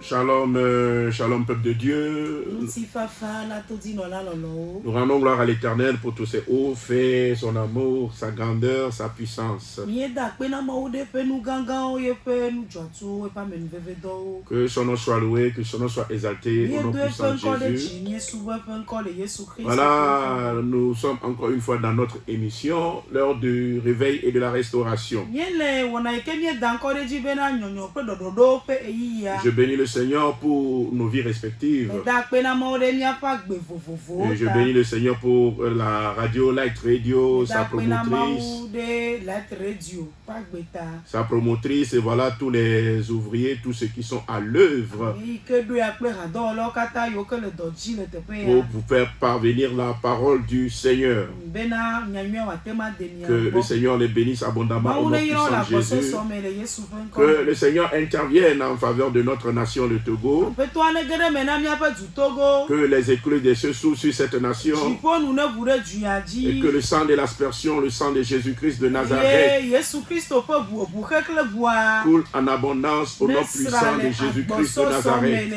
Shalom, shalom peuple de Dieu. Nous rendons gloire à l'Éternel pour tous ses hauts faits, son amour, sa grandeur, sa puissance. Que son nom soit loué, que son nom soit exalté au nom puissant de Jésus. Voilà, nous sommes encore une fois dans notre émission, l'heure du réveil et de la restauration. Je bénis le Seigneur pour nos vies respectives. Et je bénis le Seigneur pour la radio Light Radio, sa promotrice. Sa promotrice, et voilà tous les ouvriers, tous ceux qui sont à l'œuvre pour vous faire parvenir la parole du Seigneur. Que le Seigneur les bénisse abondamment au nom puissant de Jésus. Que le Seigneur intervienne en faveur de notre nation, le Togo. Que les éclats des cieux s'ouvrent sur cette nation. Et que le sang de l'aspersion, le sang de Jésus-Christ de Nazareth, coule en abondance au nom puissant de Jésus-Christ de Nazareth.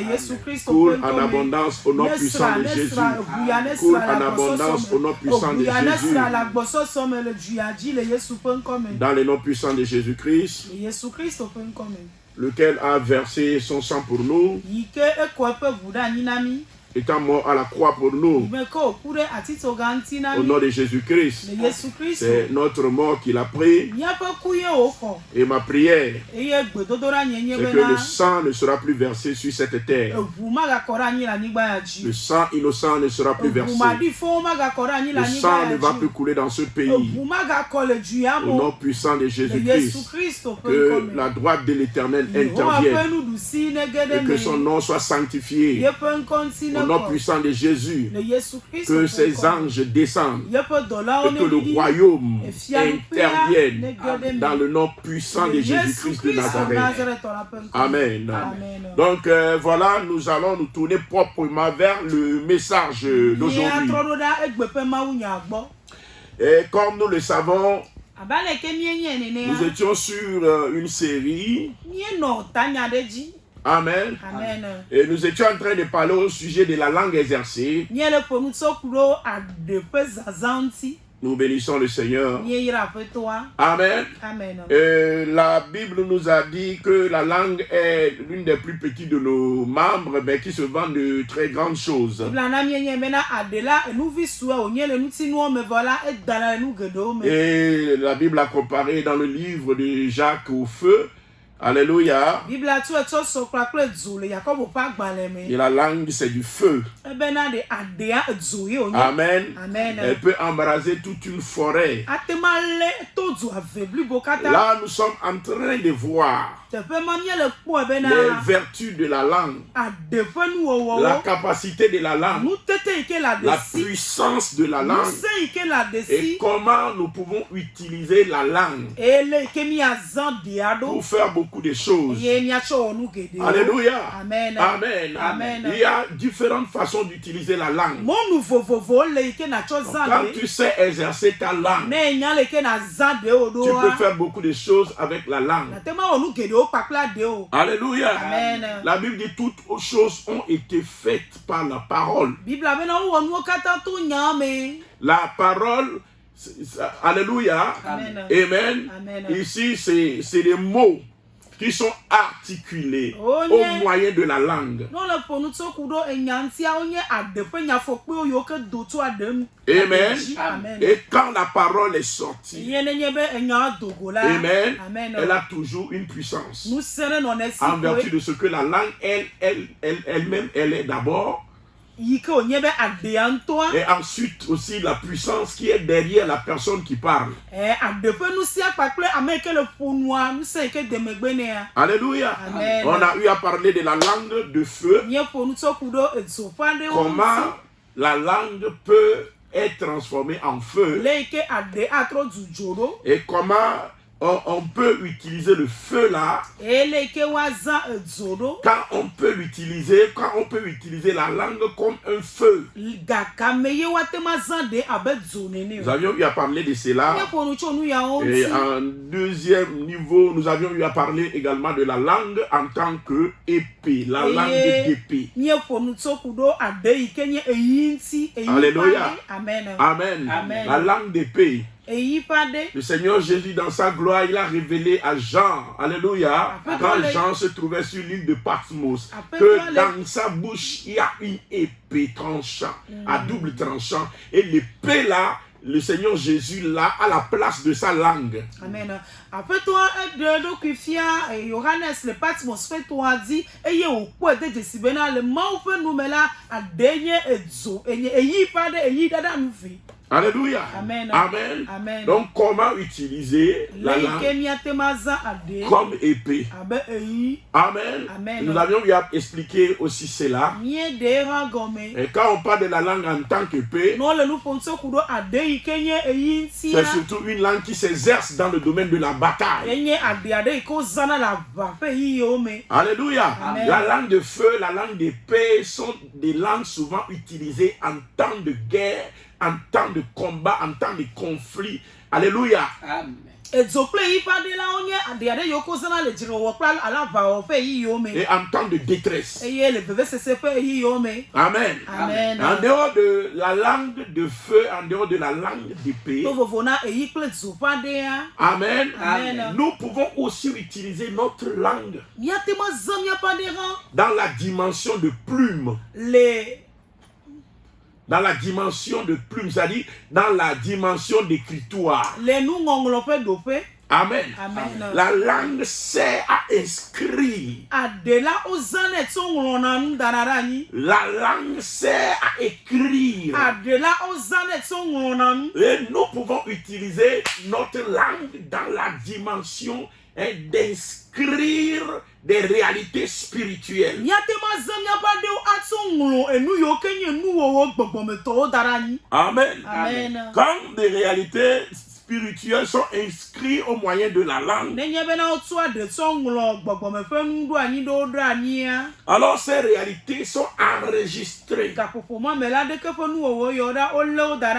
Coule en abondance au nom puissant de Jésus. Coule en abondance au nom puissant de Jésus. Dans le nom puissant de Jésus-Christ, lequel a versé son sang pour nous, étant mort à la croix pour nous, au nom de Jésus-Christ. C'est notre mort qu'il a pris. Et ma prière, c'est que le sang ne sera plus versé sur cette terre. Le sang innocent ne sera plus versé. Le sang ne va plus couler dans ce pays. Au nom puissant de Jésus-Christ, que la droite de l'Éternel intervienne et que son nom soit sanctifié. Au nom puissant de Jésus, que ses anges descendent et que le royaume intervienne dans le nom puissant de Jésus-Christ de Nazareth. Amen. Donc voilà, nous allons nous tourner proprement vers le message d'aujourd'hui. Et comme nous le savons, nous étions sur une série. Amen. Amen. Et nous étions en train de parler au sujet de la langue exercée. Nous bénissons le Seigneur. Amen. Amen. La Bible nous a dit que la langue est l'une des plus petites de nos membres, mais qui se vend de très grandes choses. Et la Bible a comparé dans le livre de Jacques au feu. Alléluia. Et la langue, c'est du feu. Amen. Amen. Elle peut embraser toute une forêt. Là, nous sommes en train de voir les vertus de la langue, la capacité de la langue, la puissance de la langue et comment nous pouvons utiliser la langue pour faire beaucoup de choses. Alléluia. Amen. Amen. Amen. Il y a différentes façons d'utiliser la langue. Quand tu sais exercer ta langue, tu peux faire beaucoup de choses avec la langue. Alléluia. Amen. La Bible dit toutes choses ont été faites par la parole. La parole, alléluia. Amen. Amen. Amen. Ici, c'est des mots qui sont articulés au moyen de la langue. Amen. Amen. Et quand la parole est sortie, amen, elle a toujours une puissance. En vertu de ce que la langue, elle-même, elle est d'abord. Et ensuite aussi la puissance qui est derrière la personne qui parle. Alléluia. Amen. On a eu à parler de la langue de feu. Comment la langue peut être transformée en feu. Et comment on peut utiliser le feu là, quand on peut utiliser la langue comme un feu. Nous avions eu à parler de cela. Et en deuxième niveau, nous avions eu à parler également de la langue en tant que épée, la langue d'épée. Alléluia. Amen. Amen. La langue d'épée. Le Seigneur Jésus, dans sa gloire, il a révélé à Jean, alléluia, quand Jean se trouvait sur l'île de Patmos, que dans sa bouche, il y a une épée tranchant, à double tranchant, et l'épée là, le Seigneur Jésus là, à la place de sa langue. Amen. Après toi, Johannes, le Patmos fait toi dit, et au quoi de Jessibena, le mot peut nous mettre à dernier et zo, et y pas de y dada nous fait. Alléluia. Amen. Amen. Amen. Donc, comment utiliser la langue comme épée? Amen. Amen. Nous avions eu à expliquer aussi cela. Et quand on parle de la langue en tant qu'épée, c'est surtout une langue qui s'exerce dans le domaine de la bataille. Alléluia. Amen. La langue de feu, la langue d'épée sont des langues souvent utilisées en temps de guerre, en temps de combat, en temps de conflit. Alléluia. Amen. Et en temps de détresse. Amen. Amen. En dehors de la langue de feu, en dehors de la langue d'épée. Amen. Amen. Nous pouvons aussi utiliser notre langue dans la dimension de plume. Dans la dimension de plume, c'est-à-dire dans la dimension d'écritoire. Amen. Amen. La langue sert à inscrire. La langue sert à écrire. Et nous pouvons utiliser notre langue dans la dimension d'inscrire des réalités spirituelles. Amen. Amen. Quand des réalités spirituelles sont inscrites au moyen de la langue, alors ces réalités sont enregistrées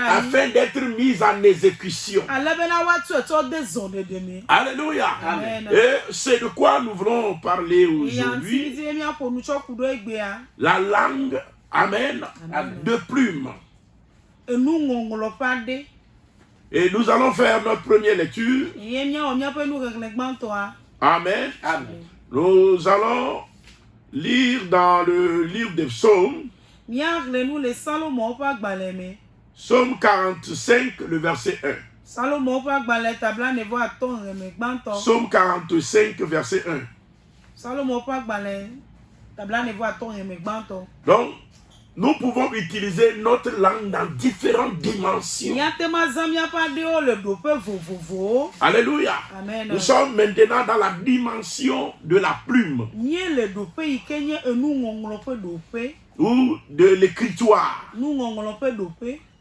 afin d'être mises en exécution. Alléluia. Amen. Et c'est de quoi nous voulons parler aujourd'hui. La langue, amen, de plume. Et nous allons faire notre première lecture. Amen. Amen. Nous allons lire dans le livre des Psaumes. Psaume 45, le verset 1. Psaume 45, verset 1. Donc, nous pouvons utiliser notre langue dans différentes dimensions. Alléluia. Amen. Nous sommes maintenant dans la dimension de la plume ou de l'écritoire.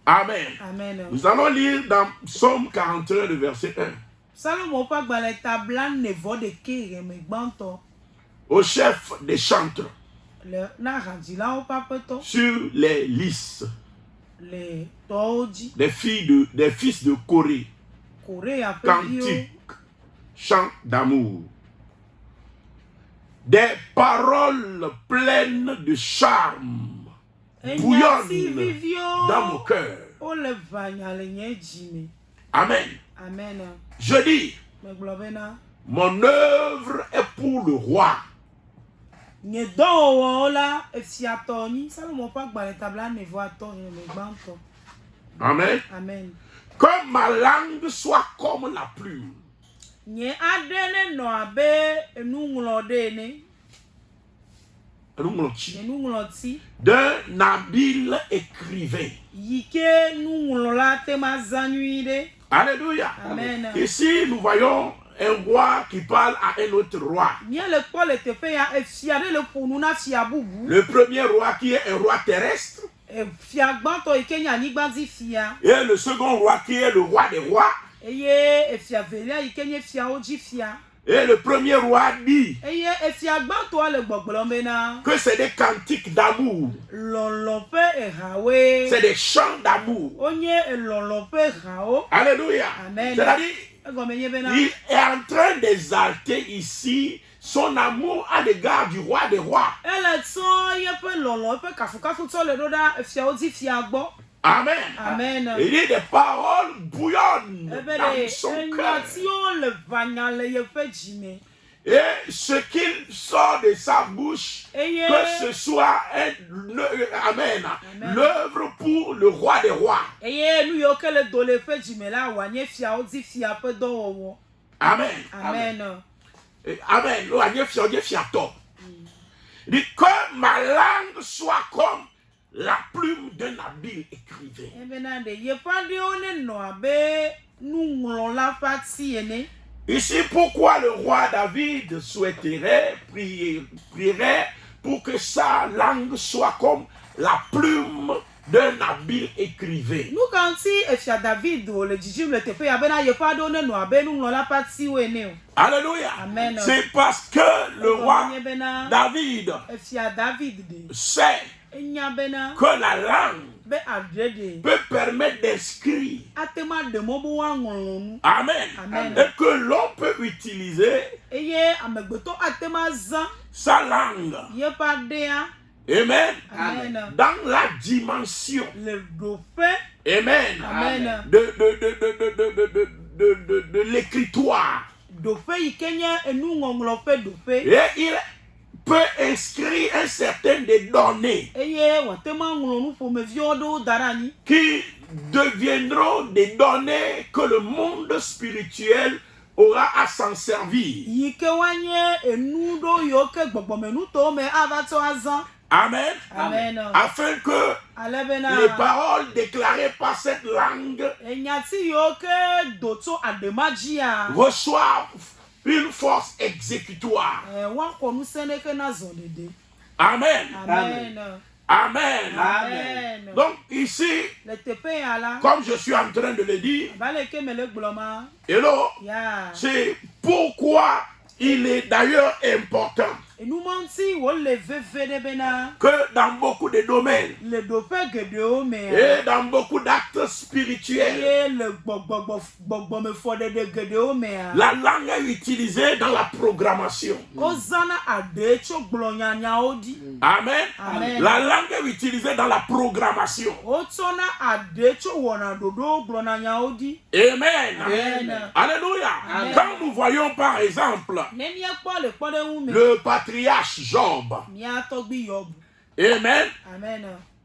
Amen. Amen. Nous allons lire dans Psaume 41, le verset 1. Au chef des chantres, sur les lys, des fils de Corée, cantiques, chants d'amour, des paroles pleines de charme bouillonnent dans mon cœur. Amen. Amen. Je dis, mon œuvre est pour le roi. Amen. Amen. Que ma langue soit comme la plume. D'un habile écrivain. Alléluia. Amen. Ici, nous voyons un roi qui parle à un autre roi. Le premier roi qui est un roi terrestre. Et le second roi qui est le roi des rois. Et le premier roi dit que c'est des cantiques d'amour. C'est des chants d'amour. Alléluia. C'est-à-dire, il est en train d'exalter ici son amour à l'égard du roi des rois. Amen. Amen. Il dit des paroles bouillonnent dans son cœur. Et ce qu'il sort de sa bouche, que ce soit amen, l'œuvre pour le roi des rois. Amen. Amen. Amen. Il dit que ma langue soit comme la plume d'un habile écrivain. Ici, pourquoi le roi David souhaiterait prierait pour que sa langue soit comme la plume d'un habile écrivain. Alléluia. Amen. C'est parce que le roi David sait que la langue peut permettre d'inscrire. Amen. Amen. Et que l'on peut utiliser sa langue. Amen. Amen. Dans la dimension. Amen. Amen. De l'écritoire. Et il peut inscrire un certain des données qui deviendront des données que le monde spirituel aura à s'en servir. Amen. Amen. Afin que les paroles déclarées par cette langue reçoivent une force exécutoire. Amen. Amen. Amen. Amen. Donc ici, comme je suis en train de le dire, hello, c'est pourquoi il est d'ailleurs important que dans beaucoup de domaines et dans beaucoup d'actes spirituels, la langue est utilisée dans la programmation. Amen. Amen. La langue est utilisée dans la programmation. Amen. Amen. Alléluia. Amen. Quand nous voyons par exemple le patriarche Job. Amen. Amen.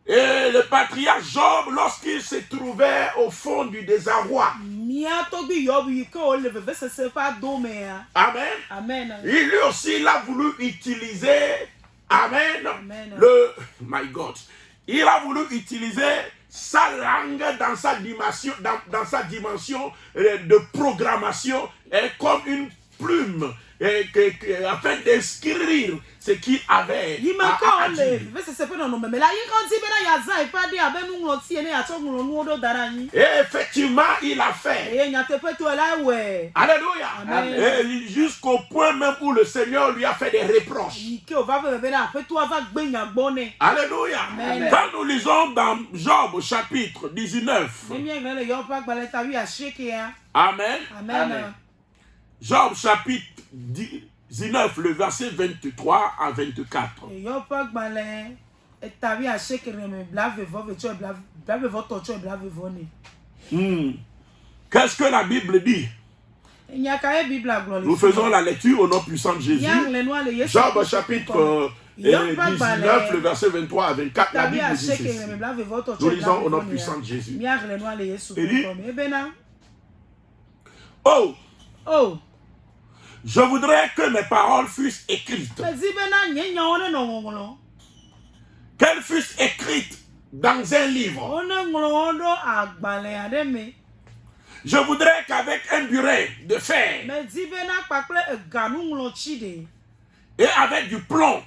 Et le patriarche Job, lorsqu'il se trouvait au fond du désarroi, amen, Amen. il lui aussi il a voulu utiliser, amen, Amen. My God, il a voulu utiliser sa langue dans sa dimension, dans sa dimension de programmation, comme une plume, afin d'inscrire ce qu'il avait à dire. Et effectivement, il a fait. Alléluia. Et jusqu'au point même où le Seigneur lui a fait des reproches. Alléluia. Amen. Quand nous lisons dans Job chapitre 19. Amen. Amen. Job chapitre 19, le verset 23 à 24. Qu'est-ce que la Bible dit? Nous faisons la lecture au nom puissant de Jésus. Job chapitre 19, le verset 23 à 24. La Bible dit ceci. Nous lisons au nom puissant de Jésus. Il dit, oh, je voudrais que mes paroles fussent écrites. Qu'elles fussent écrites dans un livre. Je voudrais qu'avec un burin de fer et avec du plomb,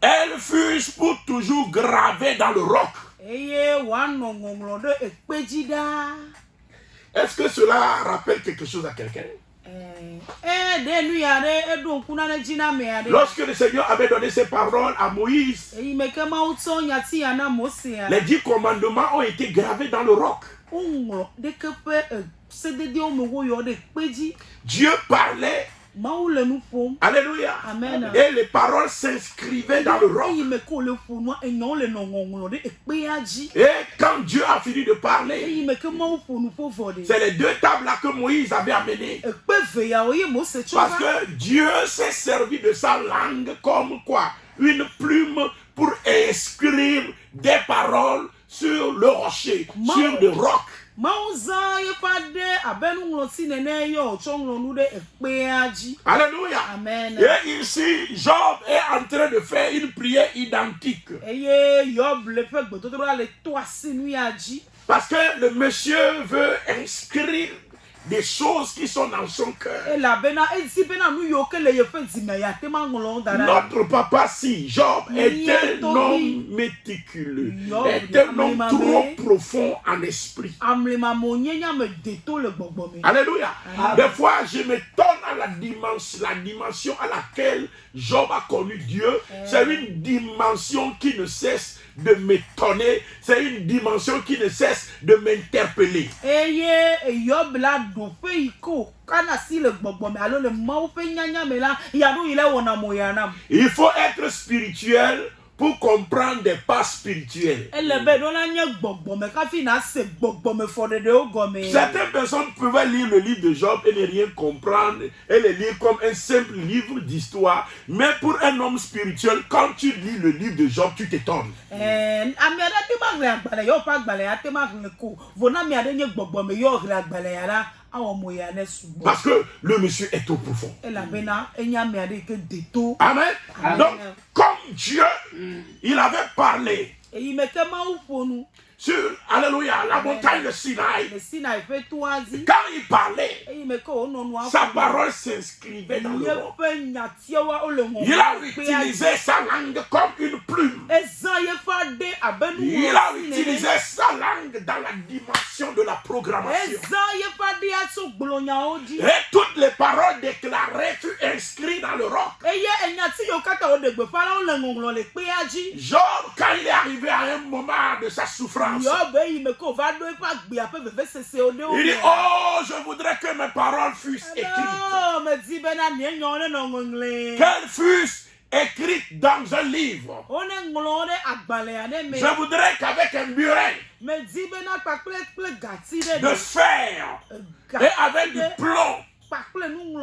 elles fussent pour toujours gravées dans le roc. Est-ce que cela rappelle quelque chose à quelqu'un? Lorsque le Seigneur avait donné ses paroles à Moïse, les 10 commandements ont été gravés dans le roc. Dieu parlait. Alléluia. Amen. Et les paroles s'inscrivaient dans le roc. Et quand Dieu a fini de parler, c'est les 2 tables là que Moïse avait amenées. Parce que Dieu s'est servi de sa langue comme quoi? Une plume pour inscrire des paroles sur le rocher, sur le roc. Alléluia. Amen. Et ici, Job est en train de faire une prière identique. Parce que le monsieur veut inscrire des choses qui sont dans son cœur. Notre papa, si Job est un homme méticuleux, est un homme trop profond en esprit. Alléluia. Des fois, je m'étonne à la dimension à laquelle Job a connu Dieu. C'est une dimension qui ne cesse de m'étonner. C'est une dimension qui ne cesse de m'interpeller. Il faut être spirituel pour comprendre des pas spirituels. Certaines personnes pouvaient lire le livre de Job et ne rien comprendre et le lire comme un simple livre d'histoire. Mais pour un homme spirituel, quand tu lis le livre de Job, tu t'étonnes. Parce que le monsieur est trop profond. Amen. Donc, comme Dieu, il avait parlé sur, alléluia, la montagne de Sinaï. Quand il parlait, sa parole s'inscrivait dans le roc. Il a utilisé sa langue comme une plume. Il a utilisé sa langue dans la dimension de la programmation. Et toutes les paroles déclarées furent inscrites dans le roc. Job, quand il est arrivé à un moment de sa souffrance, il dit, oh, je voudrais que mes paroles fussent écrites. Qu'elles fussent écrites dans un livre. Je voudrais qu'avec un burin de fer et avec du plomb,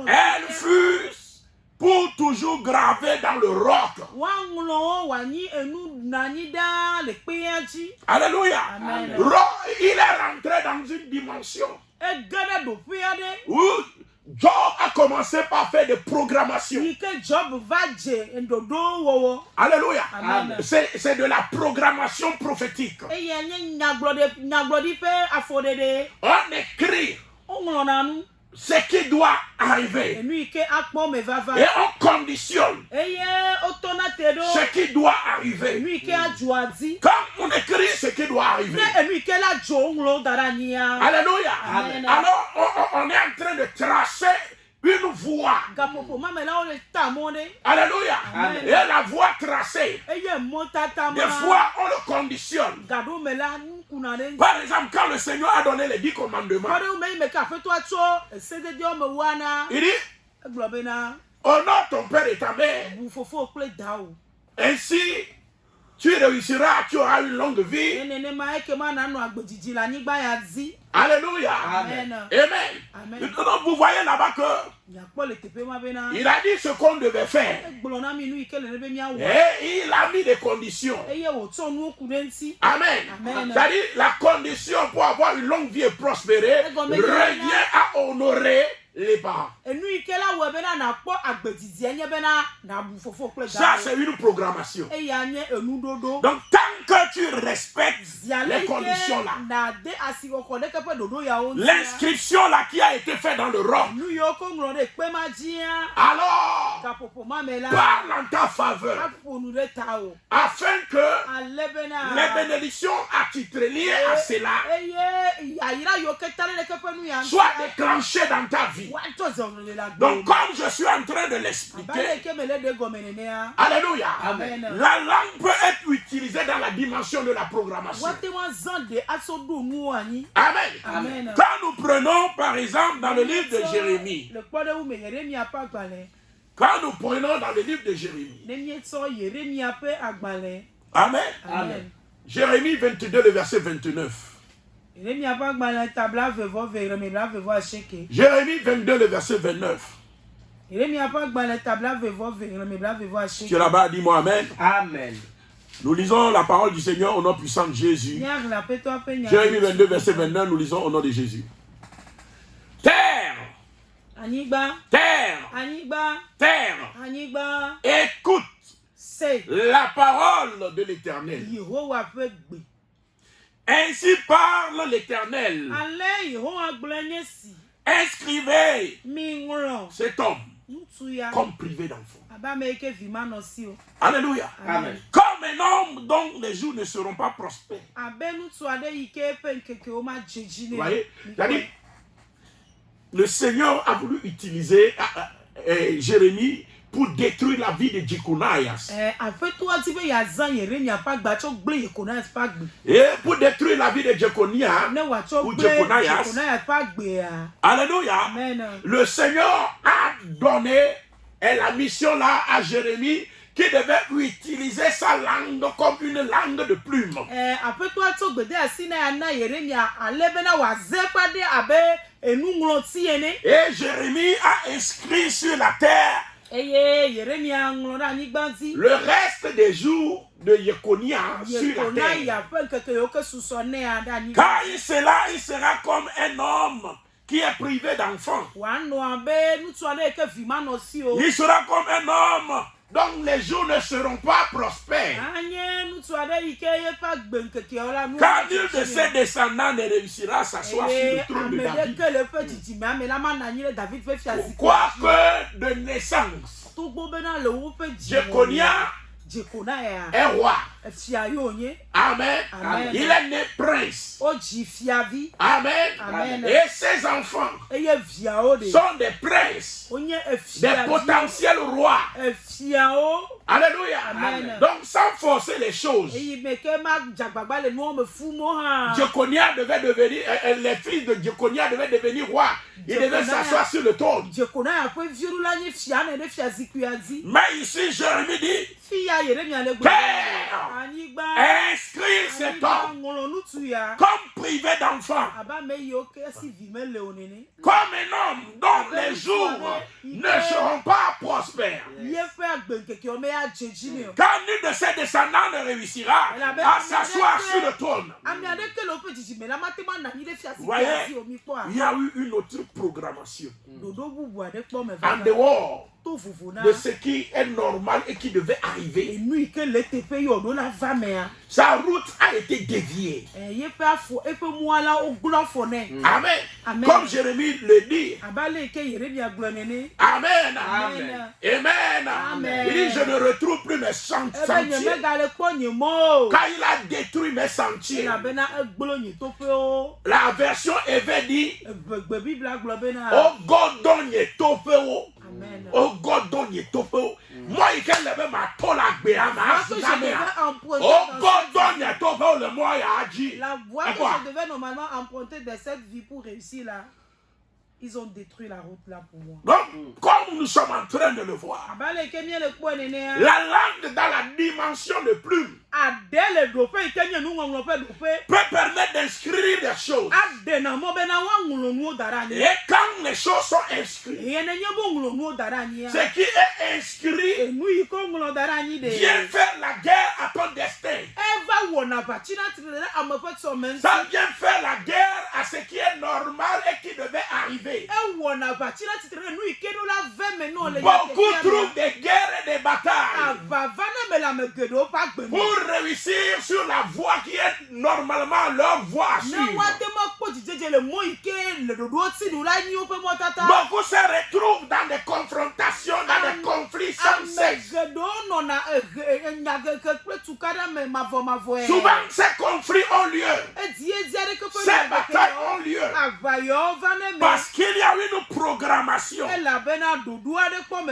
elles fussent pour toujours gravé dans le roc. Alléluia. Il est rentré dans une dimension où Job a commencé par faire des programmations. Alléluia. C'est de la programmation prophétique. On écrit ce qui doit arriver. Et on conditionne ce qui doit arriver. Quand on écrit ce qui doit arriver. Alléluia. Alors on est en train de tracer une voie. Alléluia. Et la voie tracée, des fois on le conditionne. Par exemple, quand le Seigneur a donné les 10 commandements, il dit, honore ton père et ta mère. Ainsi, tu réussiras, tu auras une longue vie. Alléluia. Amen. Amen. Donc vous voyez là-bas que il a dit ce qu'on devait faire. Et il a mis des conditions. Amen. C'est-à-dire la condition pour avoir une longue vie et prospérer revient à honorer les parents. Ça, c'est une programmation. Donc, tant que tu respectes les conditions là, l'inscription là qui a été faite dans le roc, alors parle en ta faveur, afin que Les bénédictions attitrées liées à cela soient déclenchées dans ta vie. Donc, comme je suis en train de l'expliquer, alléluia, Amen. la langue peut être utilisée dans la dimension de la programmation. Amen. Amen. Quand nous prenons, par exemple, dans le livre de Jérémie, quand nous prenons dans le livre de Jérémie, Amen. Amen. Jérémie 22, le verset 29. Jérémie 22, le verset 29. Tu es là-bas, dis-moi Amen. Amen. Nous lisons la parole du Seigneur au nom puissant de Jésus. Jérémie 22, verset 29, nous lisons au nom de Jésus. Terre, terre, terre, écoute la parole de l'Éternel. Ainsi parle l'Éternel. Inscrivez cet homme comme privé d'enfant. Alléluia. Amen. Comme un homme dont les jours ne seront pas prospères. Vous voyez, c'est-à-dire, le Seigneur a voulu utiliser Jérémie pour détruire la vie de Jeconias. Et pour détruire la vie de Jeconias, ou Jeconias, alléluia, Amen. le Seigneur a donné la mission là à Jérémie qui devait utiliser sa langue comme une langue de plume. Et Jérémie a inscrit sur la terre le reste des jours de Jeconias sur la terre. Car il sera comme un homme qui est privé d'enfants. Il sera comme un homme dont les jours ne seront pas prospères. Car nul de ses descendants ne réussira à s'asseoir sur le trône de David. Quoique de naissance, Jeconias est roi. Amen. Amen. Il est né prince. Amen. Amen. Et ses enfants sont des princes, des potentiels rois. Alléluia. Amen. Donc sans forcer les choses, Jeconias devait devenir, les fils de Jeconias devaient devenir rois. Ils devaient s'asseoir sur le trône. Mais ici, Jérémie dit, Père, inscris cet homme comme privé d'enfant, comme un homme dont les jours ne seront pas prospères. Car nul de ses descendants ne réussira à s'asseoir sur le trône. Vous voyez, il y a eu une autre programmation en dehors de ce qui est normal et qui devait arriver. Sa route a été déviée. Amen. Comme Jérémie le dit. Amen. Amen. Amen. Il dit, je ne retrouve plus mes sentiers. Car il a détruit mes sentiers. La version Éve dit, oh Godonye Topeo. Oh Godonye Topeo. Moi, il can lever ma tola béama. Oh Godonye Topeo, le moi a dit. La voie que je devais normalement emprunter de cette vie pour réussir là, ils ont détruit la route là pour moi. Donc, comme nous sommes en train de le voir, la langue dans la dimension de plume peut permettre d'inscrire des choses. Et quand les choses sont inscrites, ce qui est inscrit vient faire la guerre à ton destin. Ça vient faire la guerre à ce qui est normal et qui devait arriver. Beaucoup trouvent des guerres et des batailles pour réussir sur la voie qui est normalement leur voie à suivre. Beaucoup se retrouvent dans des confrontations, dans des conflits sans cesse. Souvent, ces conflits ont lieu. Ces batailles ont lieu. Parce qu'il y a une programmation qui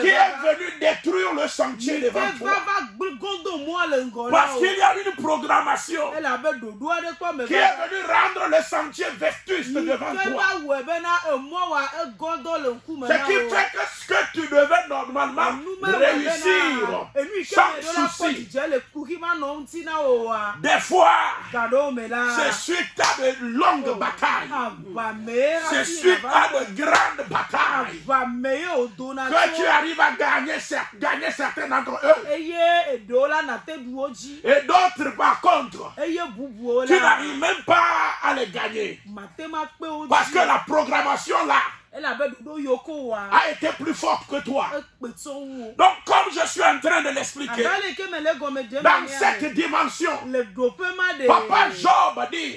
est venue détruire le sentier devant toi. Parce qu'il y a une programmation qui est venue rendre le sentier vétuste devant toi. Ce qui fait que ce que tu devais normalement réussir sans souci. Des fois, c'est suite à de longues batailles. C'est suite à de grandes batailles que tu arrives à gagner certains d'entre eux. Et d'autres, par contre, tu n'arrives même pas à les gagner. Parce que la programmation là a été plus forte que toi. Donc, comme je suis en train de l'expliquer, dans cette dimension, Papa Job dit,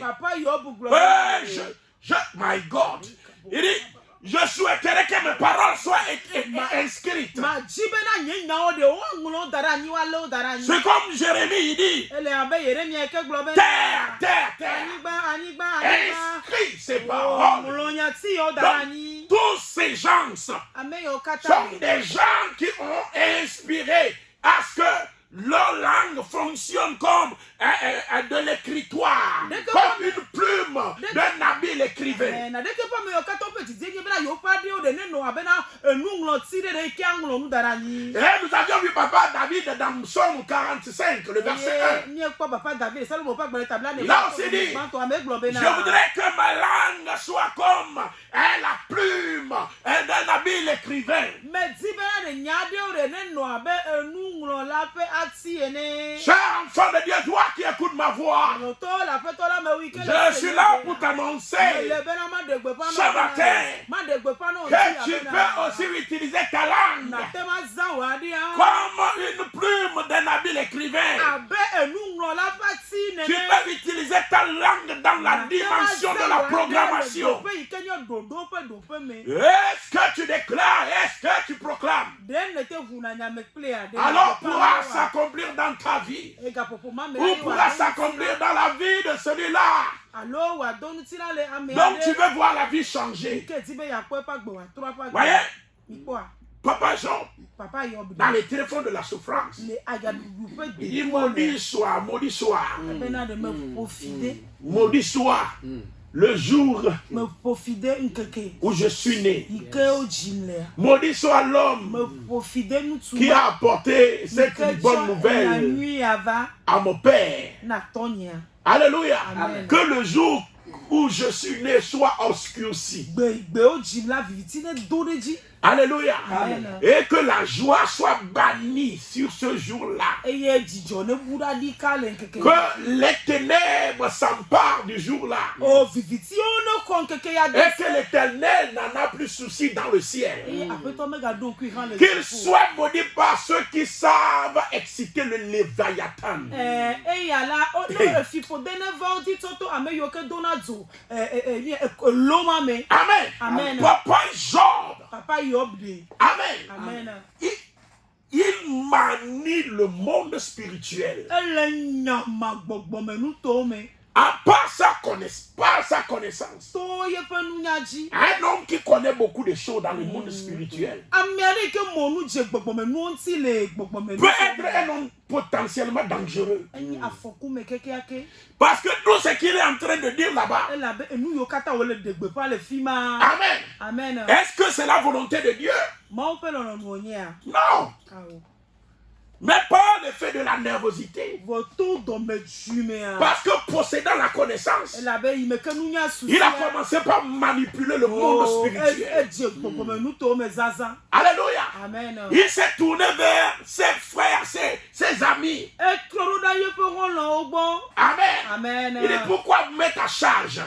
my God, il dit, je souhaiterais que mes paroles soient inscrites. C'est comme Jérémie, il dit, terre, inscrit ces paroles. Donc, tous ces gens sont des gens qui ont inspiré à ce que leur langue fonctionne comme de l'écritoire, comme une plume d'un habile écrivain. Et nous avions vu Papa David dans Psaume 45, le verset 1. Là aussi dit, je voudrais que ma langue soit comme la plume d'un habile écrivain. Cher enfant de Dieu, toi qui écoutes ma voix, je suis là pour t'annoncer ce matin que tu peux aussi utiliser ta langue comme une plume d'un habile écrivain. Tu peux utiliser ta langue dans la dimension de la programmation. Est-ce que tu déclares? Est-ce que tu proclames? Alors pourra s'accomplir dans ta vie, ou pourra s'accomplir dans la vie de celui-là. Donc tu veux voir la vie changer. Voyez, Papa Jean, dans les téléphones de la souffrance, il dit maudit soit, maudit soit, maudit soit le jour où je suis né. Maudit soit l'homme qui a apporté cette bonne nouvelle à mon père. Alléluia. Amen. Que le jour où je suis né soit obscurci. Alléluia. Amen. Et que la joie soit sur ce jour-là. Que les ténèbres s'emparent du jour-là. Et que l'Éternel n'en a plus souci dans le ciel. Qu'il soit maudit par ceux qui savent exciter le Léviathan. Amen. Amen. Papa Job. Amen. Amen. Il manie le monde spirituel. À part sa connaissance. Un homme qui connaît beaucoup de choses dans le monde spirituel peut être un homme potentiellement dangereux. Parce que tout ce qu'il est en train de dire là-bas, Amen. Amen. Est-ce que c'est la volonté de Dieu? Non. Mais pas l'effet de la nervosité. Parce que possédant la connaissance, il a commencé par manipuler le monde spirituel. Alléluia. Amen. Il s'est tourné vers ses frères, ses amis. Amen. Il dit pourquoi vous mettez à charge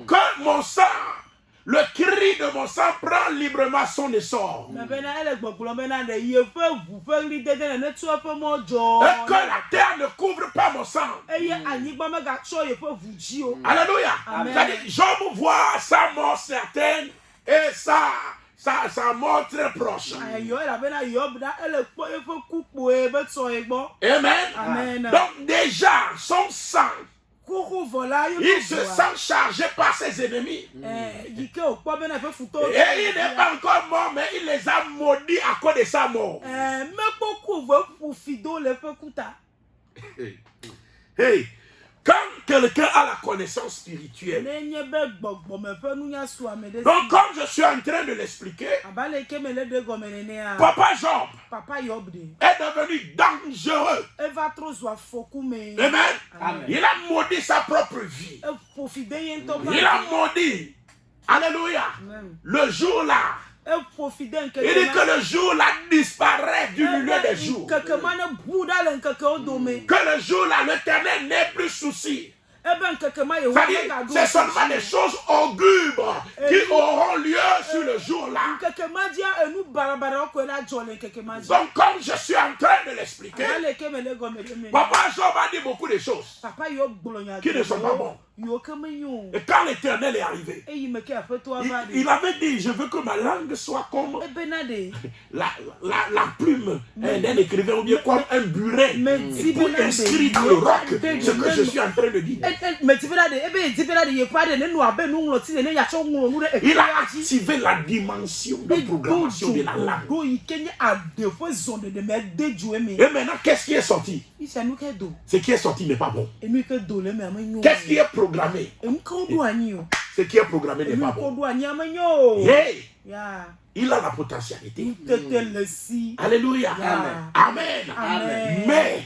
que mon sang, le cri de mon sang prend librement son essor. Et que la terre ne couvre pas mon sang. Alléluia. Job voit sa mort certaine et sa mort très proche. Amen. Donc déjà, son sang, il se sent chargé par ses ennemis. Et il n'est pas encore mort, mais il les a maudits à cause de sa mort. Hey, quand quelqu'un a la connaissance spirituelle, donc comme je suis en train de l'expliquer, Papa Job est devenu dangereux. Amen. Il a maudit sa propre vie. Il a maudit, alléluia, le jour là. Il dit que le jour là disparaît du milieu des jours. Que le jour là, l'Éternel n'est plus souci. C'est-à-dire, c'est seulement des choses augures qui auront lieu sur le jour là. Donc comme je suis en train de l'expliquer, Papa Job a dit beaucoup de choses qui ne sont pas bonnes. Et quand l'Éternel est arrivé, il avait dit, je veux que ma langue soit comme la plume d'un écrivain ou bien comme un burin pour inscrire dans le roc ce que je suis en train de dire. Il a activé la dimension de programmation de la langue. Et maintenant, qu'est-ce qui est sorti? Ce qui est sorti n'est pas bon. Qu'est-ce qui est programmé? Ce qui est programmé n'est pas bon. Hey! Il a la potentialité. Alléluia. Amen. Mais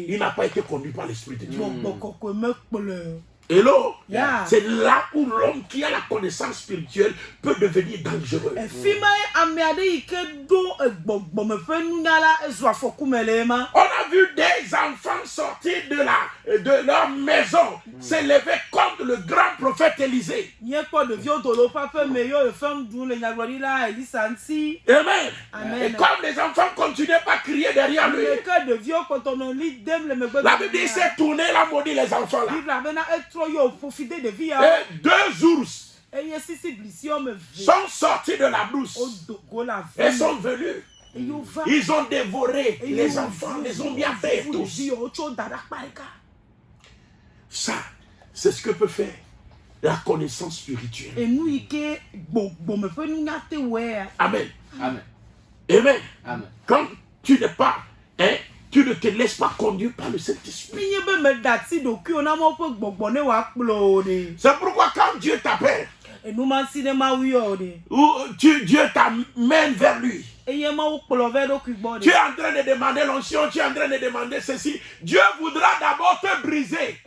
il n'a pas été conduit par l'Esprit de Dieu. Hello, c'est là où l'homme qui a la connaissance spirituelle peut devenir dangereux. On a vu des enfants sortir de leur maison s'élever contre le grand prophète Élisée. Amen. Et comme les enfants continuaient pas à crier derrière lui, la Bible dit qu'il s'est tourné, il a maudit les enfants là. Et 2 ours sont sortis de la brousse et sont venus. Ils ont dévoré les enfants, les ont bien fait tous. Ça, c'est ce que peut faire la connaissance spirituelle. Amen. Amen. Quand tu n'es pas, tu ne te laisses pas conduire par le Saint-Esprit. C'est pourquoi quand Dieu t'appelle, ou Dieu t'amène vers lui, tu es en train de demander l'onction, tu es en train de demander ceci. Dieu voudra d'abord te briser.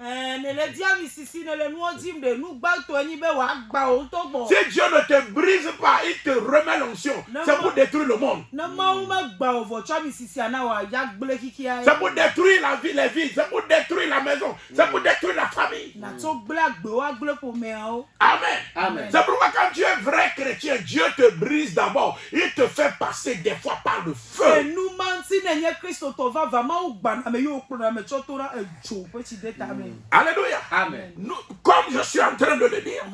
Si Dieu ne te brise pas, il te remet l'onction. C'est pour détruire le monde. C'est pour détruire la vie, les villes. C'est pour détruire la maison. C'est pour détruire la famille. Amen. C'est pourquoi quand tu es vrai chrétien, Dieu te brise d'abord. Il te fait passer des fois par le feu. Alléluia. Comme je suis en train de le dire,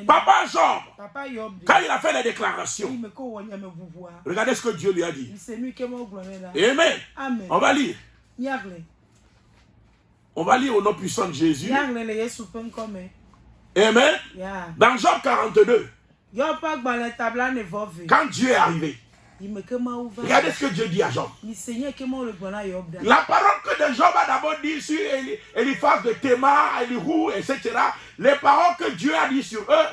Papa Job, quand il a fait la déclaration, regardez ce que Dieu lui a dit. Amen. On va lire. On va lire au nom puissant de Jésus. Amen. Dans Job 42, quand Dieu est arrivé, regardez ce que Dieu dit à Job. La parole que de Job a d'abord dit sur Eliphaz de Théma, Elihu, etc. Les paroles que Dieu a dit sur eux,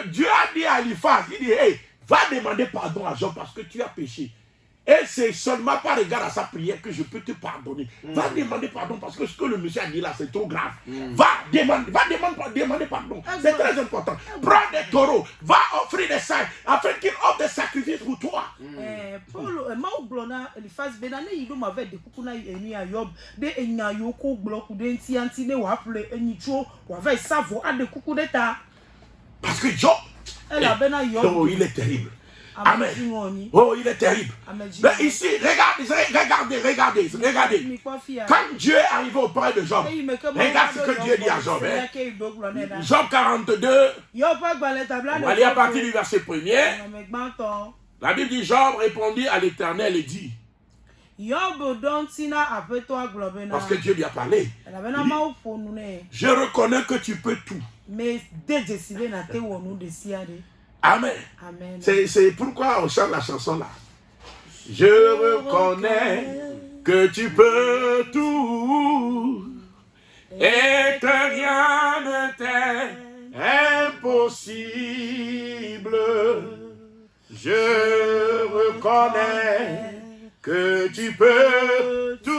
Dieu a dit à Eliphaz, il dit, hey, va demander pardon à Job parce que tu as péché. Et c'est seulement par regard à sa prière que je peux te pardonner. Va demander pardon parce que ce que le monsieur a dit là, c'est trop grave. Va demander pardon. C'est très important. Prends des taureaux, va offrir des sacs afin qu'il offre des sacrifices pour toi. Parce que Job, oh, il est terrible. Amen. Oh, il est terrible. Mais ici, regardez. Quand Dieu est arrivé auprès de Job, regarde ce que Dieu dit à Job. Job 42, on va lire à partir du verset 1er. La Bible dit, Job répondit à l'Éternel et dit, parce que Dieu lui a parlé. Je reconnais que tu peux tout. Amen. C'est pourquoi on chante la chanson là. Je reconnais que tu peux tout et que rien ne t'est impossible. Je reconnais que tu peux tout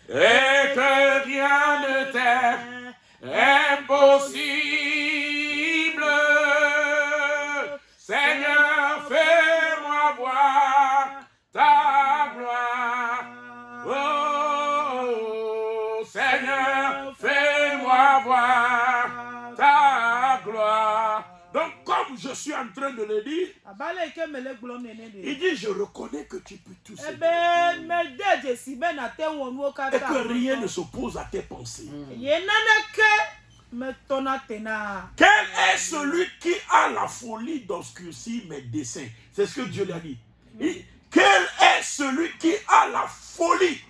et que rien ne t'est impossible. Seigneur, fais-moi voir ta gloire. Oh, Seigneur, fais-moi voir ta gloire. Donc, comme je suis en train de le dire, il dit, je reconnais que tu peux tout ça. Et que rien ne s'oppose à tes pensées. Quel est celui qui a la folie d'obscurcir mes desseins? C'est ce que Dieu lui a dit. Quel est celui qui a la folie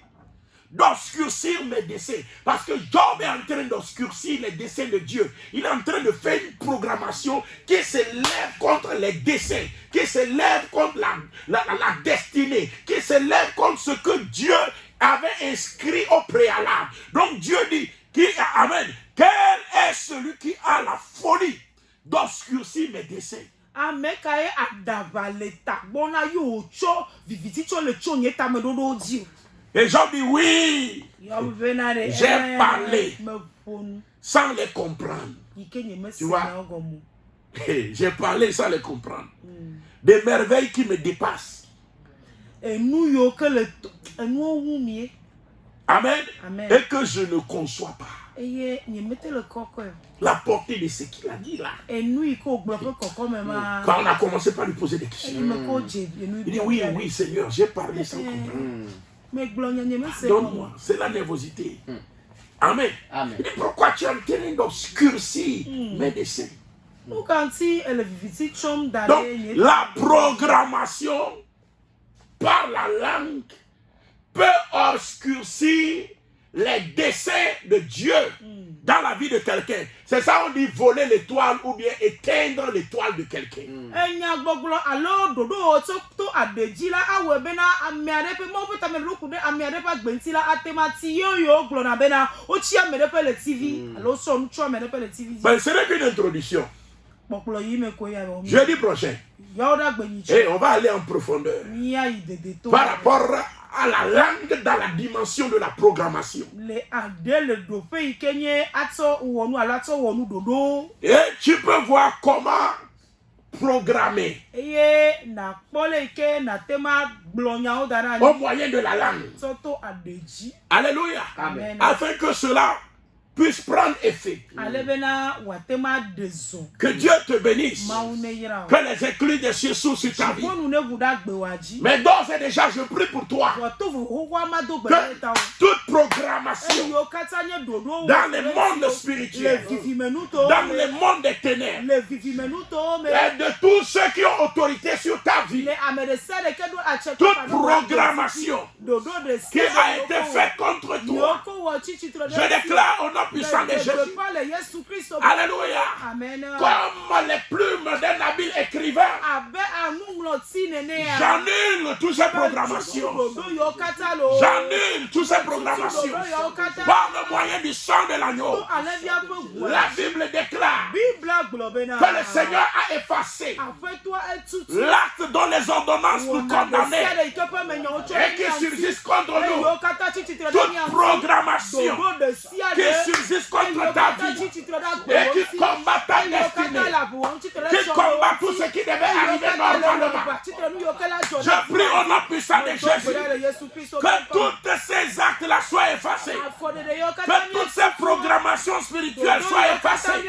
d'obscurcir mes desseins? Parce que Job est en train d'obscurcir les desseins de Dieu. Il est en train de faire une programmation qui s'élève contre les desseins, qui s'élève contre la destinée, qui s'élève contre ce que Dieu avait inscrit au préalable. Donc Dieu dit, Amen, quel est celui qui a la folie d'obscurcir mes desseins? Et Job dit oui, j'ai parlé sans les comprendre. Tu vois, j'ai parlé sans les comprendre. Des merveilles qui me dépassent. Amen. Et que je ne conçois pas la portée de ce qu'il a dit là. Quand on a commencé par lui poser des questions, il dit oui Seigneur, j'ai parlé sans comprendre. Donne-moi, c'est la nervosité. Amen. Il dit pourquoi tu es en train d'obscurcir mes desseins? Donc la programmation par la langue peut obscurcir les desseins de Dieu dans la vie de quelqu'un. C'est ça on dit voler l'étoile ou bien éteindre l'étoile de quelqu'un. Ben, ce n'est qu'une introduction. Jeudi prochain, et on va aller en profondeur par rapport à la langue dans la dimension de la programmation. Et tu peux voir comment programmer au moyen de la langue. Alléluia. Amen. Afin que cela puisse prendre effet. Que Dieu te bénisse. Que les éclats des cieux s'ouvrent sur ta vie. Mais d'ores et déjà, je prie pour toi que toute programmation dans le monde spirituel, dans le monde des ténèbres, et de tous ceux qui ont autorité sur ta vie, toute programmation qui a été faite contre toi, je déclare au nom puissant de Jésus. Alléluia. Amen. Comme les plumes d'un habile écrivain, j'annule toutes ces programmations. J'annule toutes ces programmations par le moyen du sang de l'agneau. La Bible déclare que le Seigneur a effacé l'acte dont les ordonnances nous condamnaient et qui subsiste contre nous. Toute programmation qui subsiste contre ta vie et qui combat ta destinée, qui combat tout ce qui devait arriver normalement. Je prie au nom puissant sang de Jésus. Que tous ces actes-là soient effacés. Que toutes ces programmations spirituelles soient effacées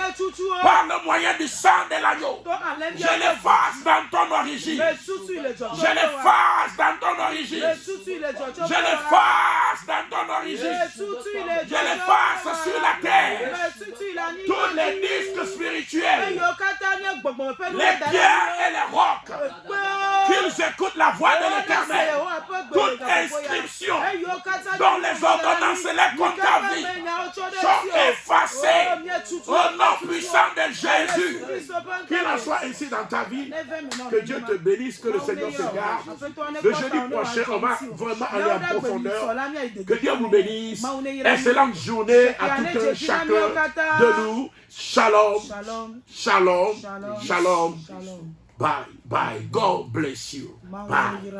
par le moyen du sang de l'agneau. Je l'efface dans ton origine. Je l'efface dans ton origine. Je l'efface dans ton origine. Je l'efface sur la terre. Tous les disques spirituels, les pierres et les rocs, qu'ils écoutent la voix de l'Éternel. Toute inscription dont les ordonnances et les comptables sont effacées au nom puissant de Jésus. Qu'il en soit ainsi dans ta vie. Que Dieu te bénisse, que le Seigneur te garde. Le jeudi prochain, on va vraiment aller en profondeur. Que Dieu vous bénisse. Excellente journée à tout un chacun de nous. Shalom. Shalom. Shalom. Shalom. Bye. Bye. God bless you. Bye.